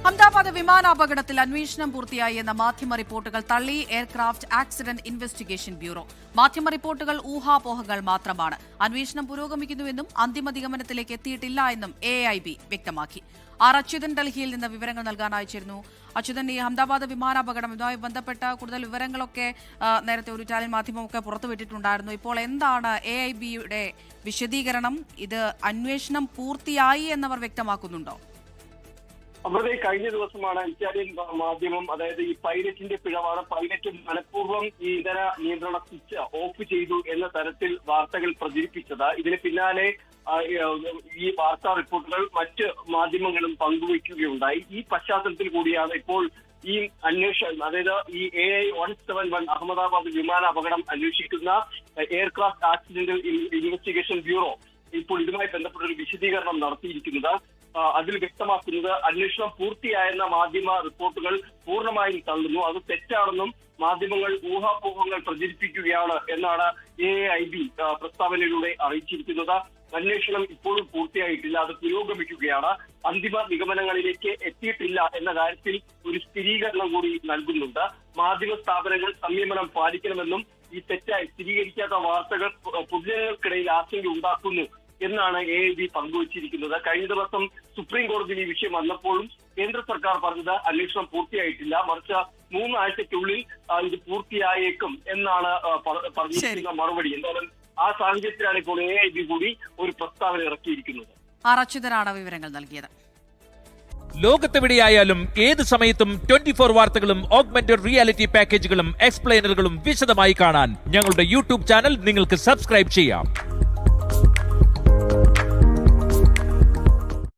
അഹമ്മദാബാദ് വിമാനാപകടത്തിൽ അന്വേഷണം പൂർത്തിയായി എന്ന മാധ്യമ റിപ്പോർട്ടുകൾ തള്ളി എയർക്രാഫ്റ്റ് ആക്സിഡന്റ് ഇൻവെസ്റ്റിഗേഷൻ ബ്യൂറോ. മാധ്യമ റിപ്പോർട്ടുകൾ ഊഹാപോഹങ്ങൾ മാത്രമാണ്. അന്വേഷണം പുരോഗമിക്കുന്നുവെന്നും അന്തിമ നിഗമനത്തിലേക്ക് എത്തിയിട്ടില്ല എന്നും AIB വ്യക്തമാക്കി. അച്യുതൻ ഡൽഹിയിൽ നിന്ന് വിവരങ്ങൾ നൽകാൻ അയച്ചിരുന്നു. അച്യുതൻ, ഈ അഹമ്മദാബാദ് വിമാനാപകടം ഇതുമായി ബന്ധപ്പെട്ട കൂടുതൽ വിവരങ്ങളൊക്കെ നേരത്തെ ഒരു ഇറ്റാലിയൻ മാധ്യമമൊക്കെ പുറത്തുവിട്ടിട്ടുണ്ടായിരുന്നു. ഇപ്പോൾ എന്താണ് AIBയുടെ വിശദീകരണം? ഇത് അന്വേഷണം പൂർത്തിയായി എന്നവർ വ്യക്തമാക്കുന്നുണ്ടോ? അവിടെ കഴിഞ്ഞ ദിവസമാണ് ഇറ്റാലിയൻ മാധ്യമം, അതായത് ഈ പൈലറ്റിന്റെ പിഴവാണ്, പൈലറ്റ് മനഃപൂർവ്വം ഈ ഇന്ധന നിയന്ത്രണ സ്വിച്ച് ഓഫ് ചെയ്തു എന്ന തരത്തിൽ വാർത്തകൾ പ്രചരിപ്പിച്ചത്. ഇതിന് പിന്നാലെ ഈ വാർത്താ റിപ്പോർട്ടുകൾ മറ്റ് മാധ്യമങ്ങളും പങ്കുവയ്ക്കുകയുണ്ടായി. ഈ പശ്ചാത്തലത്തിൽ കൂടിയാണ് ഇപ്പോൾ ഈ അന്വേഷണം, അതായത് ഈ AI-171 അഹമ്മദാബാദ് വിമാന അപകടം അന്വേഷിക്കുന്ന എയർക്രാഫ്റ്റ് ആക്സിഡന്റ് ഇൻവെസ്റ്റിഗേഷൻ ബ്യൂറോ ഇപ്പോൾ ഇതുമായി ബന്ധപ്പെട്ട ഒരു വിശദീകരണം നടത്തിയിരിക്കുന്നത്. അതിൽ വ്യക്തമാക്കുന്നത് അന്വേഷണം പൂർത്തിയായെന്ന മാധ്യമ റിപ്പോർട്ടുകൾ പൂർണ്ണമായും തള്ളുന്നു. അത് തെറ്റാണെന്നും മാധ്യമങ്ങൾ ഊഹാപോഹങ്ങൾ പ്രചരിപ്പിക്കുകയാണ് എന്നാണ് AIB പ്രസ്താവനയിലൂടെ അറിയിച്ചിരിക്കുന്നത്. അന്വേഷണം ഇപ്പോഴും പൂർത്തിയായിട്ടില്ല, അത് പുരോഗമിക്കുകയാണ്. അന്തിമ നിഗമനങ്ങളിലേക്ക് എത്തിയിട്ടില്ല എന്ന കാര്യത്തിൽ ഒരു സ്ഥിരീകരണം കൂടി നൽകുന്നുണ്ട്. മാധ്യമ സ്ഥാപനങ്ങൾ സംയമനം പാലിക്കണമെന്നും ഈ തെറ്റായി സ്ഥിരീകരിക്കാത്ത വാർത്തകൾ പൊതുജനങ്ങൾക്കിടയിൽ ആശങ്ക ഉണ്ടാക്കുന്നു എന്നാണ് AIB പങ്കുവച്ചിരിക്കുന്നത്. കഴിഞ്ഞ ദിവസം സുപ്രീം കോടതിയിൽ ഈ വിഷയം വന്നപ്പോഴും കേന്ദ്ര സർക്കാർ പറഞ്ഞത് അന്വേഷണം പൂർത്തിയായിട്ടില്ല, മറിച്ച് 3 ആഴ്ചയ്ക്കുള്ളിൽ ഇത് പൂർത്തിയായേക്കും എന്നാണ് പറഞ്ഞിരിക്കുന്ന മറുപടി. എന്തായാലും ആ സാഹചര്യത്തിലാണ് ഇപ്പോൾ AIB കൂടി ഒരു പ്രസ്താവന ഇറക്കിയിരിക്കുന്നത്. അച്യുതനാണ് വിവരങ്ങൾ നൽകിയത്. ലോകത്തെവിടെയായാലും ഏത് സമയത്തും 24 വാർത്തകളും ഓഗ്മെന്റഡ് റിയാലിറ്റി പാക്കേജുകളും എക്സ്പ്ലെയിനറുകളും വിശദമായി കാണാൻ ഞങ്ങളുടെ YouTube ചാനൽ നിങ്ങൾക്ക് സബ്സ്ക്രൈബ് ചെയ്യാം.